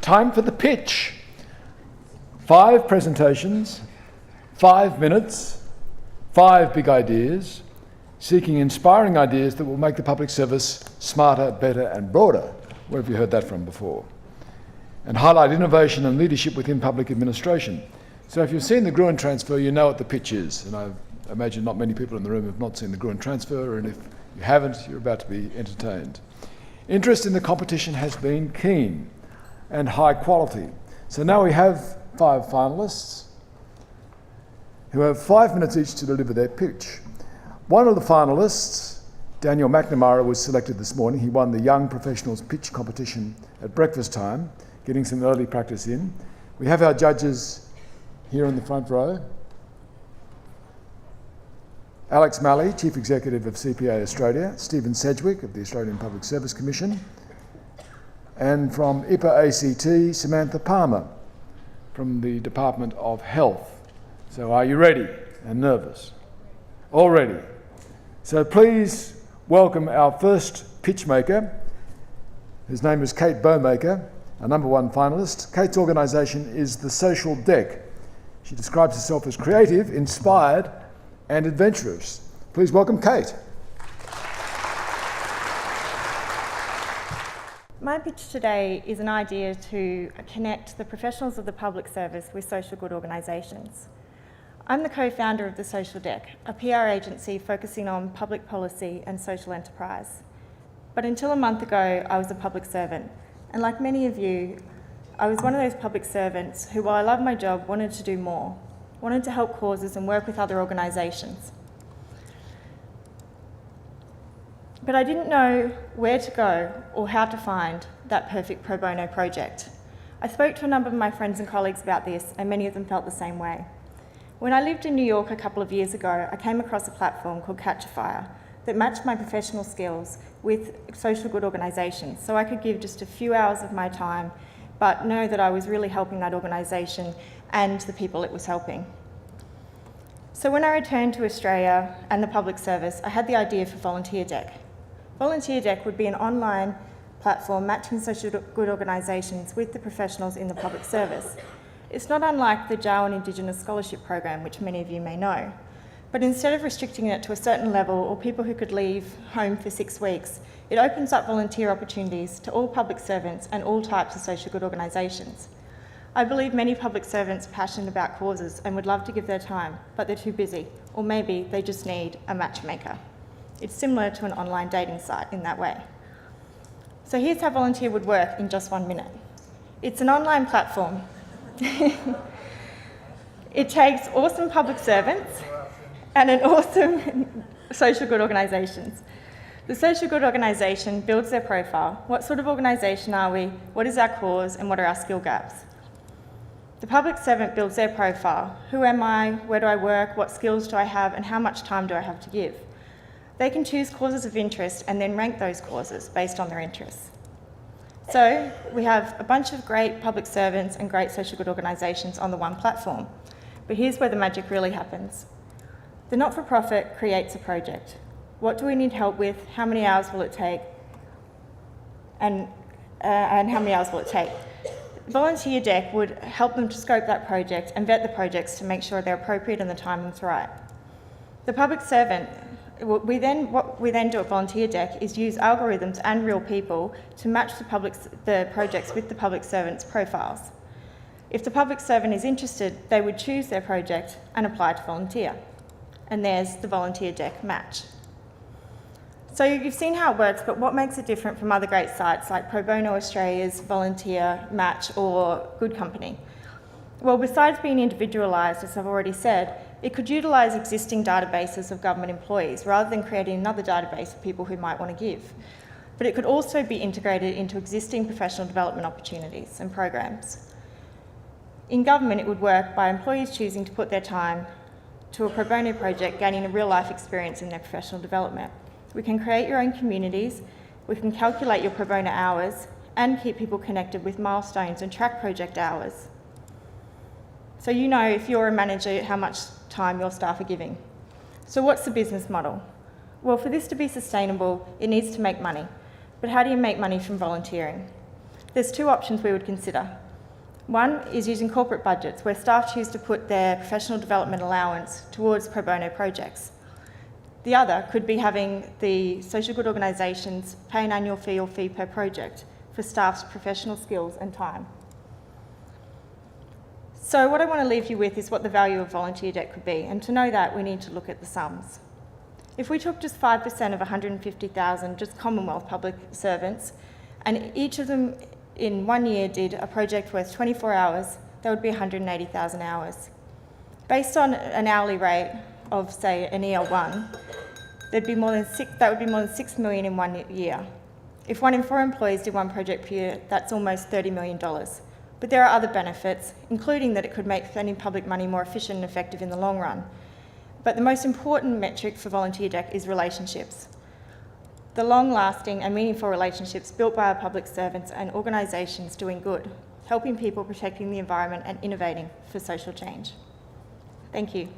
Time for the pitch. 5 presentations, 5 minutes, 5 big ideas, seeking inspiring ideas that will make the public service smarter, better and broader. Where have you heard that from before? And highlight innovation and leadership within public administration. So if you've seen the Gruen transfer, you know what the pitch is. And I imagine not many people in the room have not seen the Gruen transfer, and if you haven't, you're about to be entertained. Interest in the competition has been keen and high quality. So now we have 5 finalists who have 5 minutes each to deliver their pitch. One of the finalists, Daniel McNamara, was selected this morning. He won the Young Professionals Pitch competition at breakfast time, getting some early practice in. We have our judges here in the front row. Alex Malley, Chief Executive of CPA Australia, Stephen Sedgwick of the Australian Public Service Commission, and from IPA ACT, Samantha Palmer from the Department of Health. So are you ready and nervous? All ready. So please welcome our first pitch maker. His name is Kate Bowmaker, our number 1 finalist. Kate's organisation is The Social Deck. She describes herself as creative, inspired and adventurous. Please welcome Kate. My pitch today is an idea to connect the professionals of the public service with social good organisations. I'm the co-founder of The Social Deck, a PR agency focusing on public policy and social enterprise. But until a month ago, I was a public servant. And like many of you, I was one of those public servants who, while I loved my job, wanted to do more, wanted to help causes and work with other organisations. But I didn't know where to go or how to find that perfect pro bono project. I spoke to a number of my friends and colleagues about this, and many of them felt the same way. When I lived in New York a couple of years ago, I came across a platform called Catch a Fire that matched my professional skills with social good organisations, so I could give just a few hours of my time, but know that I was really helping that organisation and the people it was helping. So when I returned to Australia and the public service, I had the idea for Volunteer Deck. Volunteer Deck would be an online platform matching social good organisations with the professionals in the public service. It's not unlike the Jawoyn Indigenous Scholarship Program, which many of you may know. But instead of restricting it to a certain level or people who could leave home for 6 weeks, it opens up volunteer opportunities to all public servants and all types of social good organisations. I believe many public servants are passionate about causes and would love to give their time, but they're too busy, or maybe they just need a matchmaker. It's similar to an online dating site in that way. So here's how Volunteer would work in just 1 minute. It's an online platform. It takes awesome public servants and an awesome social good organisations. The social good organisation builds their profile. What sort of organisation are we? What is our cause? And what are our skill gaps? The public servant builds their profile. Who am I? Where do I work? What skills do I have? And how much time do I have to give? They can choose causes of interest and then rank those causes based on their interests. So we have a bunch of great public servants and great social good organisations on the one platform. But here's where the magic really happens. The not-for-profit creates a project. What do we need help with? How many hours will it take? And how many hours will it take? Volunteer Deck would help them to scope that project and vet the projects to make sure they're appropriate and the timing's right. The public servant, what we then do at Volunteer Deck is use algorithms and real people to match the projects with the public servants' profiles. If the public servant is interested, they would choose their project and apply to volunteer. And there's the Volunteer Deck match. So you've seen how it works, but what makes it different from other great sites like Pro Bono Australia's Volunteer, Match or Good Company? Well, besides being individualised, as I've already said, it could utilise existing databases of government employees rather than creating another database of people who might want to give. But it could also be integrated into existing professional development opportunities and programs. In government, it would work by employees choosing to put their time to a pro bono project, gaining a real-life experience in their professional development. We can create your own communities, we can calculate your pro bono hours, and keep people connected with milestones and track project hours. So you know, if you're a manager, how much time your staff are giving. So what's the business model? Well, for this to be sustainable, it needs to make money. But how do you make money from volunteering? There's two options we would consider. One is using corporate budgets, where staff choose to put their professional development allowance towards pro bono projects. The other could be having the social good organisations pay an annual fee or fee per project for staff's professional skills and time. So what I want to leave you with is what the value of volunteer debt could be, and to know that we need to look at the sums. If we took just 5% of 150,000 just Commonwealth public servants, and each of them in 1 year did a project worth 24 hours, that would be 180,000 hours. Based on an hourly rate of, say, an EL1, that would be more than 6 million in 1 year. If 1 in 4 employees did one project per year, that's almost $30 million. But there are other benefits, including that it could make spending public money more efficient and effective in the long run. But the most important metric for volunteer debt is relationships. The long-lasting and meaningful relationships built by our public servants and organisations doing good, helping people, protecting the environment and innovating for social change. Thank you.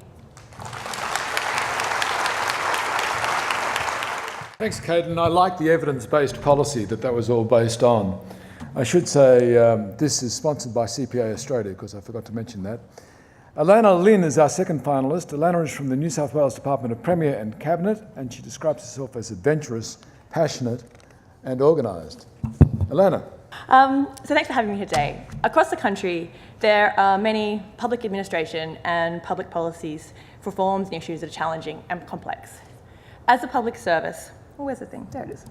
Thanks, Caden. I like the evidence-based policy that was all based on. I should say this is sponsored by CPA Australia, because I forgot to mention that. Alana Lynn is our second finalist. Alana is from the New South Wales Department of Premier and Cabinet, and she describes herself as adventurous, passionate and organised. Alana. So thanks for having me here today. Across the country, there are many public administration and public policies, reforms and issues that are challenging and complex. As a public service, where's the thing? There it is.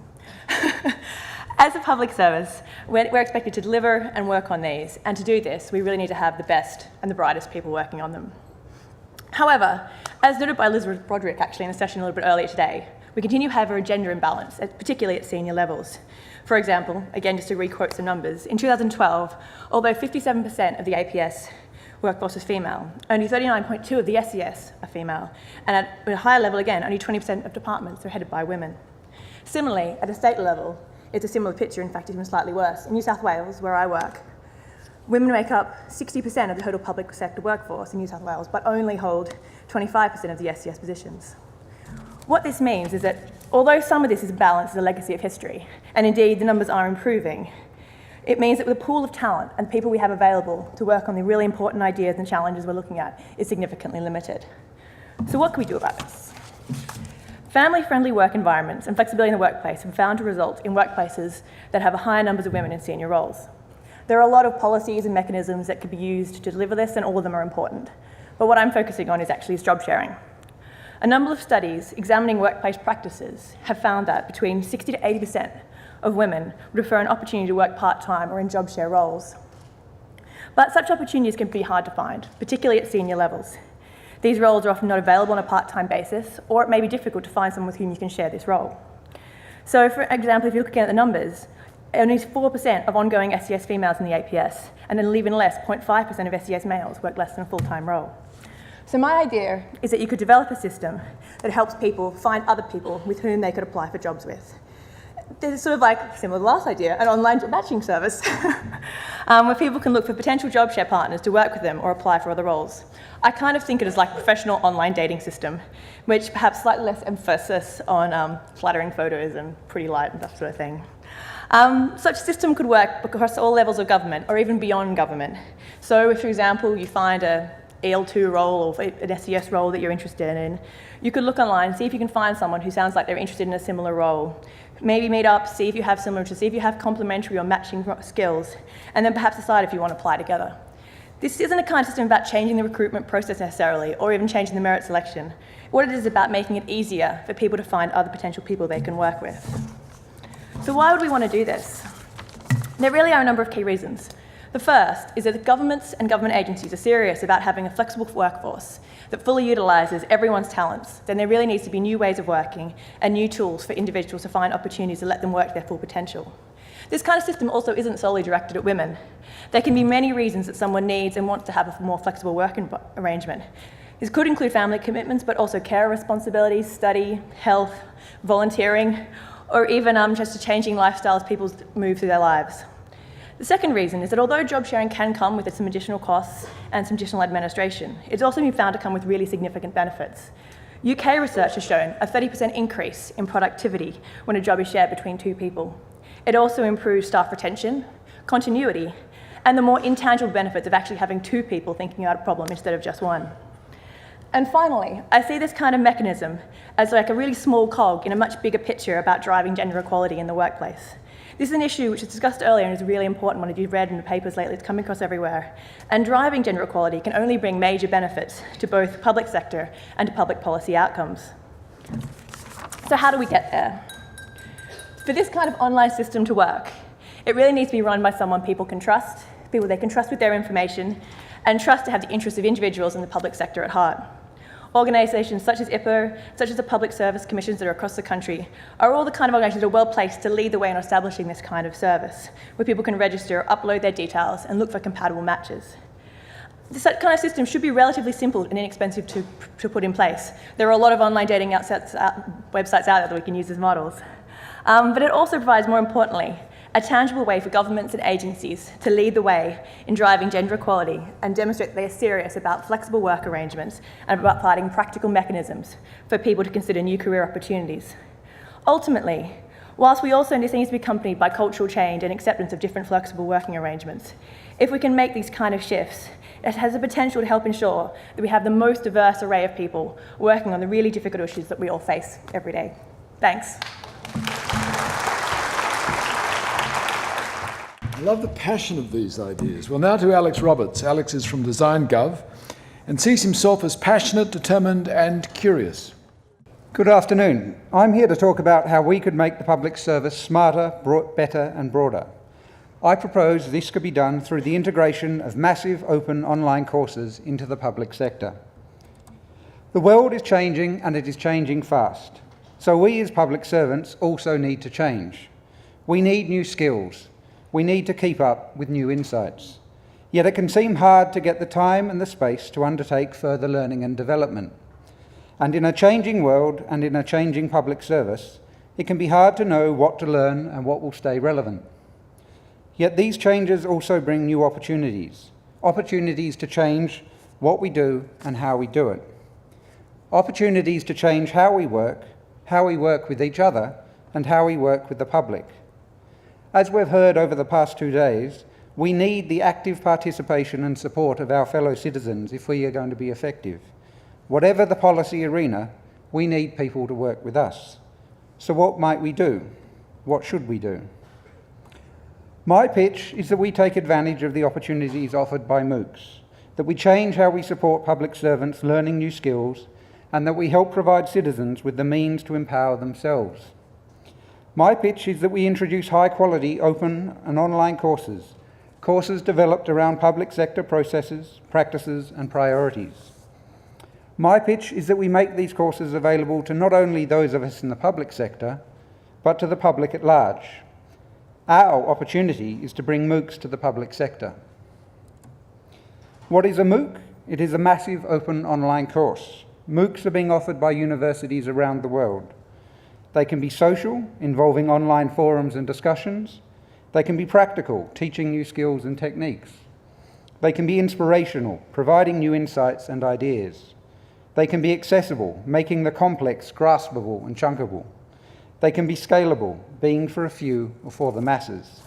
As a public service, we're expected to deliver and work on these, and to do this, we really need to have the best and the brightest people working on them. However, as noted by Elizabeth Broderick actually in a session a little bit earlier today, we continue to have a gender imbalance, particularly at senior levels. For example, again, just to re-quote some numbers, in 2012, although 57% of the APS workforce is female, only 39.2% of the SES are female, and at a higher level again, only 20% of departments are headed by women. Similarly, at a state level, it's a similar picture, in fact even slightly worse. In New South Wales, where I work, women make up 60% of the total public sector workforce in New South Wales, but only hold 25% of the SES positions. What this means is that although some of this is balanced as a legacy of history, and indeed the numbers are improving, it means that the pool of talent and people we have available to work on the really important ideas and challenges we're looking at is significantly limited. So what can we do about this? Family-friendly work environments and flexibility in the workplace have been found to result in workplaces that have a higher numbers of women in senior roles. There are a lot of policies and mechanisms that could be used to deliver this, and all of them are important. But what I'm focusing on is actually job sharing. A number of studies examining workplace practices have found that between 60 to 80% of women would prefer an opportunity to work part-time or in job share roles. But such opportunities can be hard to find, particularly at senior levels. These roles are often not available on a part-time basis, or it may be difficult to find someone with whom you can share this role. So, for example, if you're looking at the numbers, only 4% of ongoing SES females in the APS, and then even less, 0.5% of SES males work less than a full-time role. So my idea is that you could develop a system that helps people find other people with whom they could apply for jobs with. There's sort of like, similar to the last idea, an online job matching service where people can look for potential job share partners to work with them or apply for other roles. I kind of think it as like a professional online dating system, which perhaps slightly less emphasis on flattering photos and pretty light and that sort of thing. Such a system could work across all levels of government or even beyond government. So if, for example, you find a EL2 role or an SES role that you're interested in, you could look online, see if you can find someone who sounds like they're interested in a similar role. Maybe meet up, see if you have similar interests, see if you have complementary or matching skills, and then perhaps decide if you want to apply together. This isn't a kind of system about changing the recruitment process necessarily, or even changing the merit selection. What it is about making it easier for people to find other potential people they can work with. So why would we want to do this? There really are a number of key reasons. The first is that governments and government agencies are serious about having a flexible workforce that fully utilises everyone's talents. Then there really needs to be new ways of working and new tools for individuals to find opportunities to let them work to their full potential. This kind of system also isn't solely directed at women. There can be many reasons that someone needs and wants to have a more flexible work arrangement. This could include family commitments, but also care responsibilities, study, health, volunteering, or even just a changing lifestyle as people move through their lives. The second reason is that although job sharing can come with some additional costs and some additional administration, it's also been found to come with really significant benefits. UK research has shown a 30% increase in productivity when a job is shared between two people. It also improves staff retention, continuity, and the more intangible benefits of actually having two people thinking out a problem instead of just one. And finally, I see this kind of mechanism as like a really small cog in a much bigger picture about driving gender equality in the workplace. This is an issue which was discussed earlier and is a really important one. If you've read in the papers lately, it's coming across everywhere. And driving gender equality can only bring major benefits to both the public sector and to public policy outcomes. So how do we get there? For this kind of online system to work, it really needs to be run by someone people can trust, people they can trust with their information, and trust to have the interests of individuals in the public sector at heart. Organisations such as IPPO, such as the public service commissions that are across the country, are all the kind of organisations that are well placed to lead the way in establishing this kind of service, where people can register, upload their details, and look for compatible matches. This kind of system should be relatively simple and inexpensive to put in place. There are a lot of online dating websites out there that we can use as models. But it also provides, more importantly, a tangible way for governments and agencies to lead the way in driving gender equality and demonstrate that they are serious about flexible work arrangements and about providing practical mechanisms for people to consider new career opportunities. Ultimately, whilst we also this needs to be accompanied by cultural change and acceptance of different flexible working arrangements, if we can make these kind of shifts, it has the potential to help ensure that we have the most diverse array of people working on the really difficult issues that we all face every day. Thanks. I love the passion of these ideas. Well, now to Alex Roberts. Alex is from DesignGov and sees himself as passionate, determined and curious. Good afternoon. I'm here to talk about how we could make the public service smarter, better and broader. I propose this could be done through the integration of massive open online courses into the public sector. The world is changing and it is changing fast. So we as public servants also need to change. We need new skills. We need to keep up with new insights. Yet it can seem hard to get the time and the space to undertake further learning and development. And in a changing world and in a changing public service, it can be hard to know what to learn and what will stay relevant. Yet these changes also bring new opportunities to change what we do and how we do it. Opportunities to change how we work with each other, and how we work with the public. As we've heard over the past 2 days, we need the active participation and support of our fellow citizens if we are going to be effective. Whatever the policy arena, we need people to work with us. So what might we do? What should we do? My pitch is that we take advantage of the opportunities offered by MOOCs, that we change how we support public servants learning new skills, and that we help provide citizens with the means to empower themselves. My pitch is that we introduce high-quality open and online courses developed around public sector processes, practices and priorities. My pitch is that we make these courses available to not only those of us in the public sector, but to the public at large. Our opportunity is to bring MOOCs to the public sector. What is a MOOC? It is a massive open online course. MOOCs are being offered by universities around the world. They can be social, involving online forums and discussions. They can be practical, teaching new skills and techniques. They can be inspirational, providing new insights and ideas. They can be accessible, making the complex graspable and chunkable. They can be scalable, being for a few or for the masses.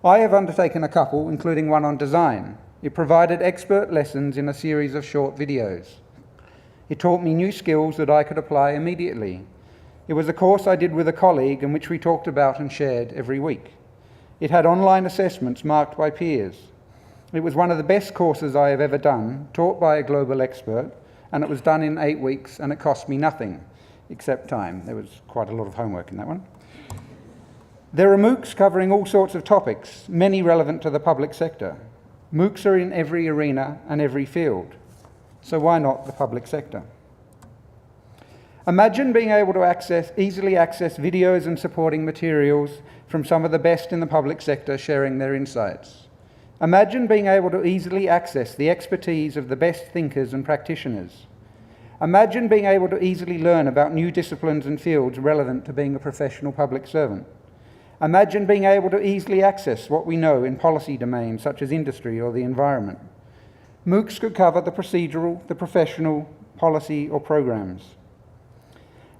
I have undertaken a couple, including one on design. It provided expert lessons in a series of short videos. It taught me new skills that I could apply immediately. It was a course I did with a colleague in which we talked about and shared every week. It had online assessments marked by peers. It was one of the best courses I have ever done, taught by a global expert, and it was done in 8 weeks, and it cost me nothing, except time. There was quite a lot of homework in that one. There are MOOCs covering all sorts of topics, many relevant to the public sector. MOOCs are in every arena and every field. So why not the public sector? Imagine being able to easily access videos and supporting materials from some of the best in the public sector sharing their insights. Imagine being able to easily access the expertise of the best thinkers and practitioners. Imagine being able to easily learn about new disciplines and fields relevant to being a professional public servant. Imagine being able to easily access what we know in policy domains such as industry or the environment. MOOCs could cover the procedural, the professional, policy or programs.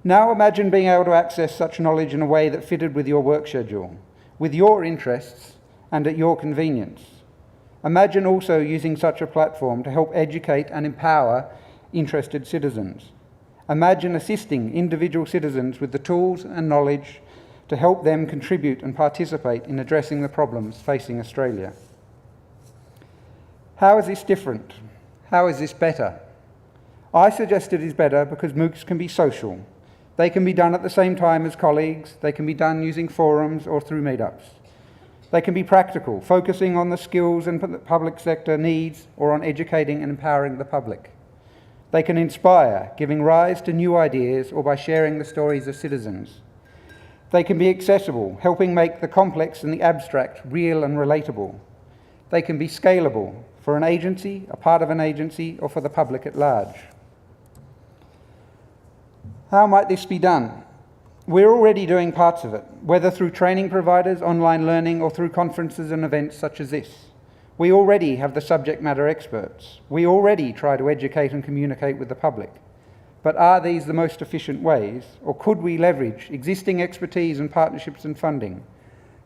Now imagine being able to access such knowledge in a way that fitted with your work schedule, with your interests and at your convenience. Imagine also using such a platform to help educate and empower interested citizens. Imagine assisting individual citizens with the tools and knowledge to help them contribute and participate in addressing the problems facing Australia. How is this different? How is this better? I suggest it is better because MOOCs can be social. They can be done at the same time as colleagues. They can be done using forums or through meetups. They can be practical, focusing on the skills and the public sector needs or on educating and empowering the public. They can inspire, giving rise to new ideas or by sharing the stories of citizens. They can be accessible, helping make the complex and the abstract real and relatable. They can be scalable for an agency, a part of an agency, or for the public at large. How might this be done? We're already doing parts of it, whether through training providers, online learning, or through conferences and events such as this. We already have the subject matter experts. We already try to educate and communicate with the public. But are these the most efficient ways, or could we leverage existing expertise and partnerships and funding?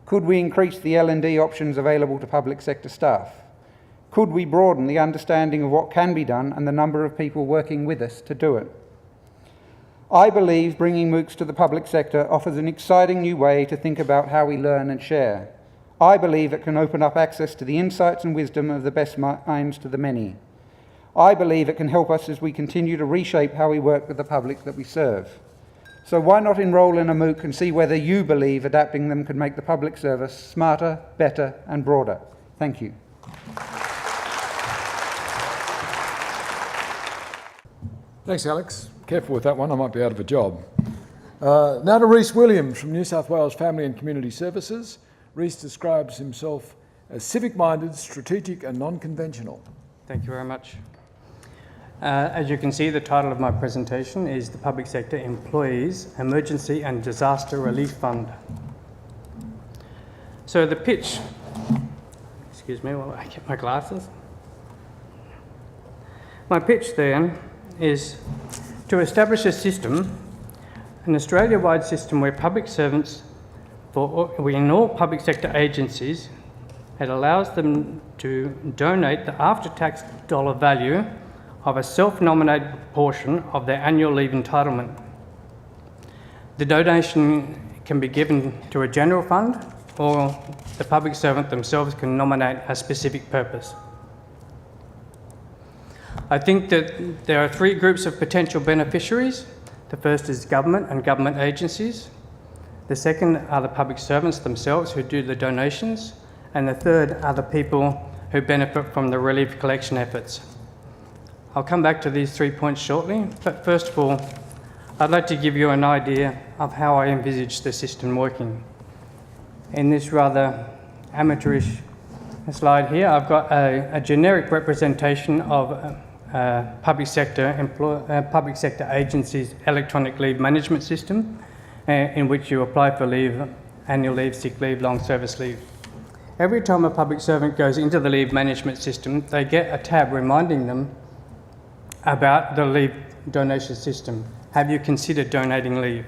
Could we increase the L&D options available to public sector staff? Could we broaden the understanding of what can be done and the number of people working with us to do it? I believe bringing MOOCs to the public sector offers an exciting new way to think about how we learn and share. I believe it can open up access to the insights and wisdom of the best minds to the many. I believe it can help us as we continue to reshape how we work with the public that we serve. So why not enrol in a MOOC and see whether you believe adapting them could make the public service smarter, better and broader. Thank you. Thanks, Alex. Careful with that one, I might be out of a job. Now to Rhys Williams from New South Wales Family and Community Services. Rhys describes himself as civic-minded, strategic and non-conventional. Thank you very much. As you can see, the title of my presentation is the Public Sector Employees Emergency and Disaster Relief Fund. So the pitch, excuse me while I get my glasses. My pitch then is to establish a system, an Australia-wide system where public servants, in all public sector agencies, it allows them to donate the after-tax dollar value of a self-nominated portion of their annual leave entitlement. The donation can be given to a general fund, or the public servant themselves can nominate a specific purpose. I think that there are three groups of potential beneficiaries. The first is government and government agencies. The second are the public servants themselves who do the donations. And the third are the people who benefit from the relief collection efforts. I'll come back to these 3 points shortly, but first of all, I'd like to give you an idea of how I envisage the system working. In this rather amateurish slide here, I've got a generic representation of public sector agencies' electronic leave management system, in which you apply for leave, annual leave, sick leave, long service leave. Every time a public servant goes into the leave management system, they get a tab reminding them about the leave donation system. Have you considered donating leave?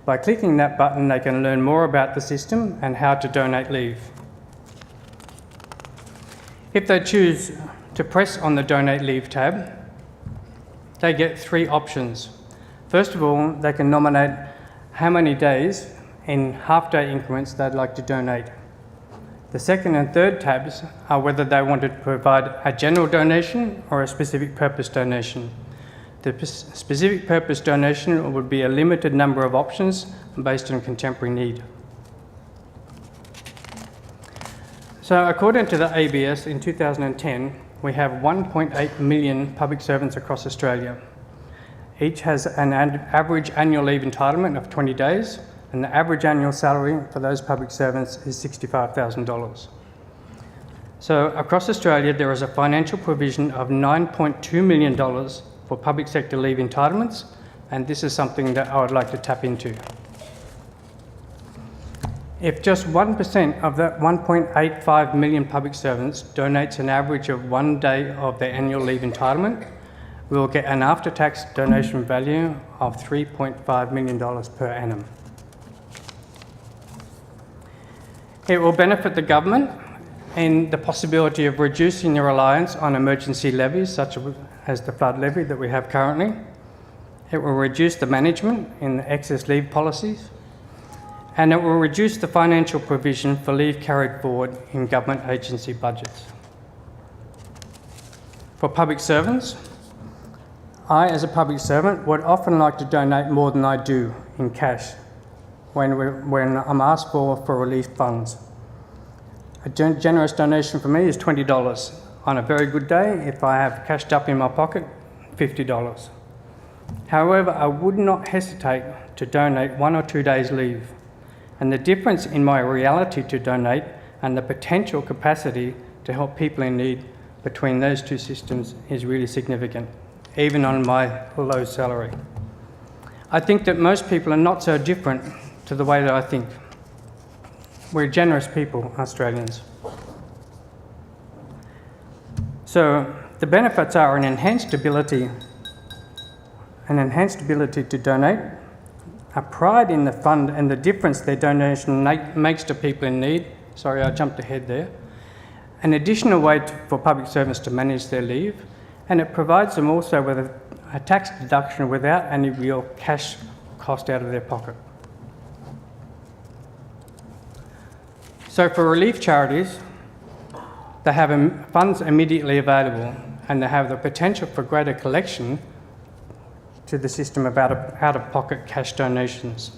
By clicking that button, they can learn more about the system and how to donate leave. If they choose to press on the Donate Leave tab, they get three options. First of all, they can nominate how many days in half-day increments they'd like to donate. The second and third tabs are whether they want to provide a general donation or a specific purpose donation. The specific purpose donation would be a limited number of options based on contemporary need. So according to the ABS in 2010, we have 1.8 million public servants across Australia. Each has an average annual leave entitlement of 20 days, and the average annual salary for those public servants is $65,000. So across Australia, there is a financial provision of $9.2 million for public sector leave entitlements, and this is something that I would like to tap into. If just 1% of that 1.85 million public servants donates an average of 1 day of their annual leave entitlement, we will get an after-tax donation value of $3.5 million per annum. It will benefit the government in the possibility of reducing the reliance on emergency levies, such as the flood levy that we have currently. It will reduce the management in the excess leave policies, and it will reduce the financial provision for leave carried forward in government agency budgets. For public servants, I, as a public servant, would often like to donate more than I do in cash when I'm asked for relief funds. A generous donation for me is $20. On a very good day, if I have cashed up in my pocket, $50. However, I would not hesitate to donate 1 or 2 days leave, and the difference in my reality to donate and the potential capacity to help people in need between those two systems is really significant, even on my low salary. I think that most people are not so different to the way that I think. We're generous people, Australians. So the benefits are an enhanced ability to donate, a pride in the fund and the difference their donation makes to people in need. Sorry, I jumped ahead there. An additional way for public servants to manage their leave, and it provides them also with a tax deduction without any real cash cost out of their pocket. So for relief charities, they have funds immediately available, and they have the potential for greater collection to the system of out-of-pocket cash donations.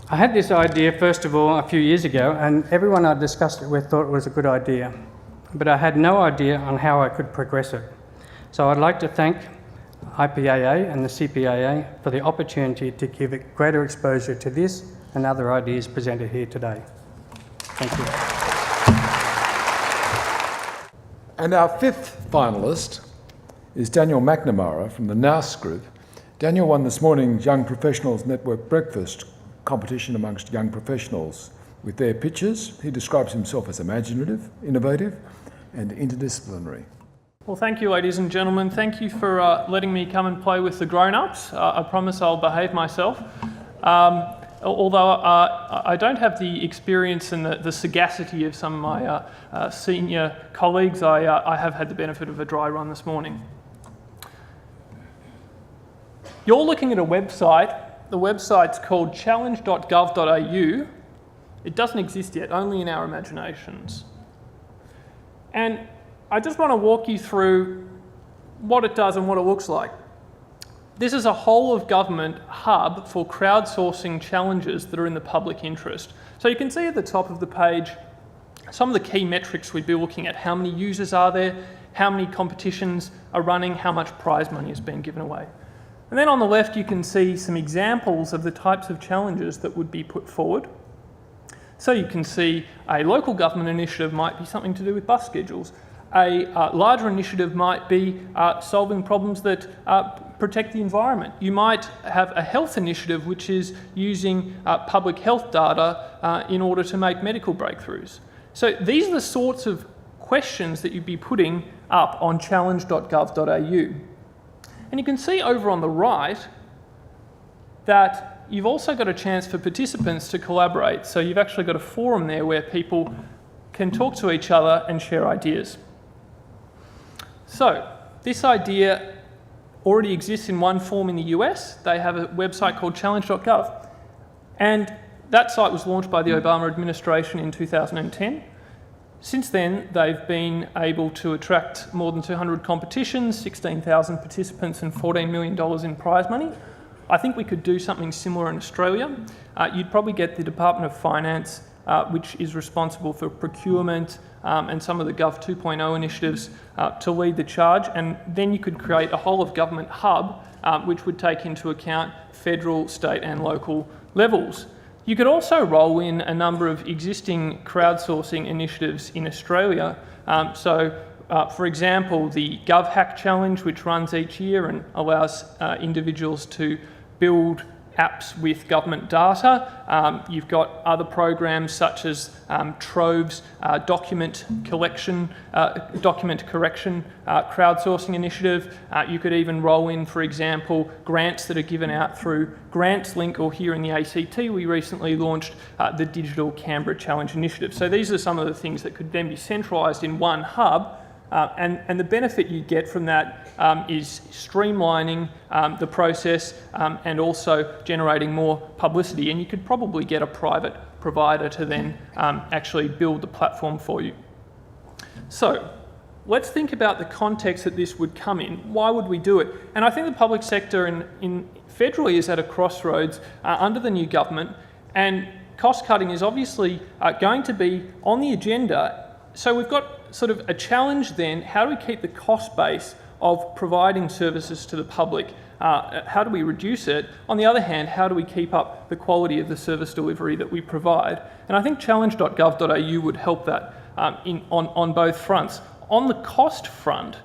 I had this idea, first of all, a few years ago, and everyone I discussed it with thought it was a good idea, but I had no idea on how I could progress it. So I'd like to thank IPAA and the CPAA for the opportunity to give it greater exposure to this and other ideas presented here today. Thank you. And our fifth finalist is Daniel McNamara from the Nous Group. Daniel won this morning's Young Professionals Network Breakfast competition amongst young professionals. With their pitches, he describes himself as imaginative, innovative, and interdisciplinary. Well, thank you, ladies and gentlemen. Thank you for letting me come and play with the grown-ups. I promise I'll behave myself. Although I don't have the experience and the sagacity of some of my senior colleagues, I have had the benefit of a dry run this morning. You're looking at a website. The website's called challenge.gov.au. It doesn't exist yet, only in our imaginations. And I just want to walk you through what it does and what it looks like. This is a whole of government hub for crowdsourcing challenges that are in the public interest. So you can see at the top of the page some of the key metrics we'd be looking at. How many users are there? How many competitions are running? How much prize money is being given away? And then on the left you can see some examples of the types of challenges that would be put forward. So you can see a local government initiative might be something to do with bus schedules. A larger initiative might be solving problems that protect the environment. You might have a health initiative which is using public health data in order to make medical breakthroughs. So these are the sorts of questions that you'd be putting up on challenge.gov.au. And you can see over on the right that you've also got a chance for participants to collaborate. So you've actually got a forum there where people can talk to each other and share ideas. So this idea already exists in one form in the US. They have a website called challenge.gov. And that site was launched by the Obama administration in 2010. Since then, they've been able to attract more than 200 competitions, 16,000 participants and $14 million in prize money. I think we could do something similar in Australia. You'd probably get the Department of Finance, which is responsible for procurement and some of the Gov 2.0 initiatives to lead the charge. And then you could create a whole of government hub, which would take into account federal, state and local levels. You could also roll in a number of existing crowdsourcing initiatives in Australia. For example, the GovHack Challenge, which runs each year and allows individuals to build apps with government data. You've got other programs such as Trove's document correction, crowdsourcing initiative. You could even roll in, for example, grants that are given out through GrantsLink, or here in the ACT, we recently launched the Digital Canberra Challenge initiative. So these are some of the things that could then be centralised in one hub. And the benefit you get from that is streamlining the process and also generating more publicity. And you could probably get a private provider to then actually build the platform for you. So let's think about the context that this would come in. Why would we do it? And I think the public sector in federally is at a crossroads under the new government, and cost cutting is obviously going to be on the agenda. So we've got sort of a challenge then. How do we keep the cost base of providing services to the public? How do we reduce it? On the other hand, how do we keep up the quality of the service delivery that we provide? And I think challenge.gov.au would help that on both fronts. On the cost front,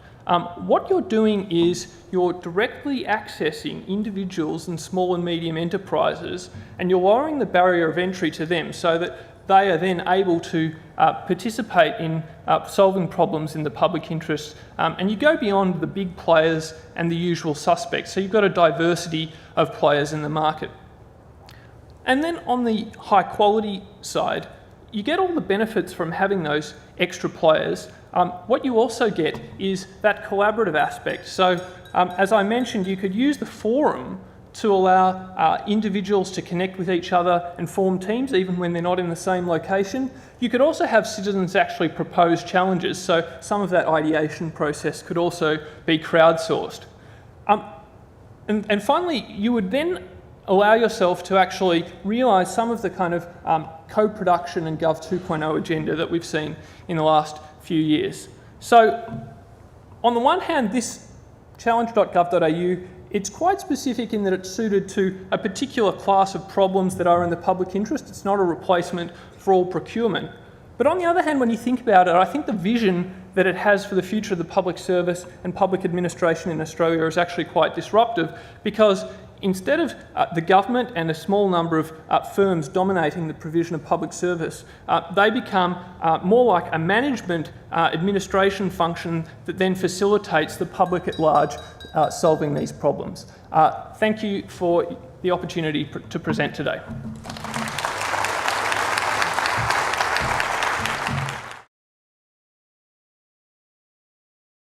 what you're doing is you're directly accessing individuals and small and medium enterprises, and you're lowering the barrier of entry to them so that they are then able to participate in solving problems in the public interest. And you go beyond the big players and the usual suspects. So you've got a diversity of players in the market. And then on the high quality side, you get all the benefits from having those extra players. What you also get is that collaborative aspect. So as I mentioned, you could use the forum to allow individuals to connect with each other and form teams even when they're not in the same location. You could also have citizens actually propose challenges, so some of that ideation process could also be crowdsourced. And finally, you would then allow yourself to actually realise some of the kind of co-production and Gov 2.0 agenda that we've seen in the last few years. So on the one hand, this challenge.gov.au, it's quite specific in that it's suited to a particular class of problems that are in the public interest. It's not a replacement for all procurement. But on the other hand, when you think about it, I think the vision that it has for the future of the public service and public administration in Australia is actually quite disruptive, because instead of the government and a small number of firms dominating the provision of public service, they become more like a management administration function that then facilitates the public at large solving these problems. Thank you for the opportunity to present today.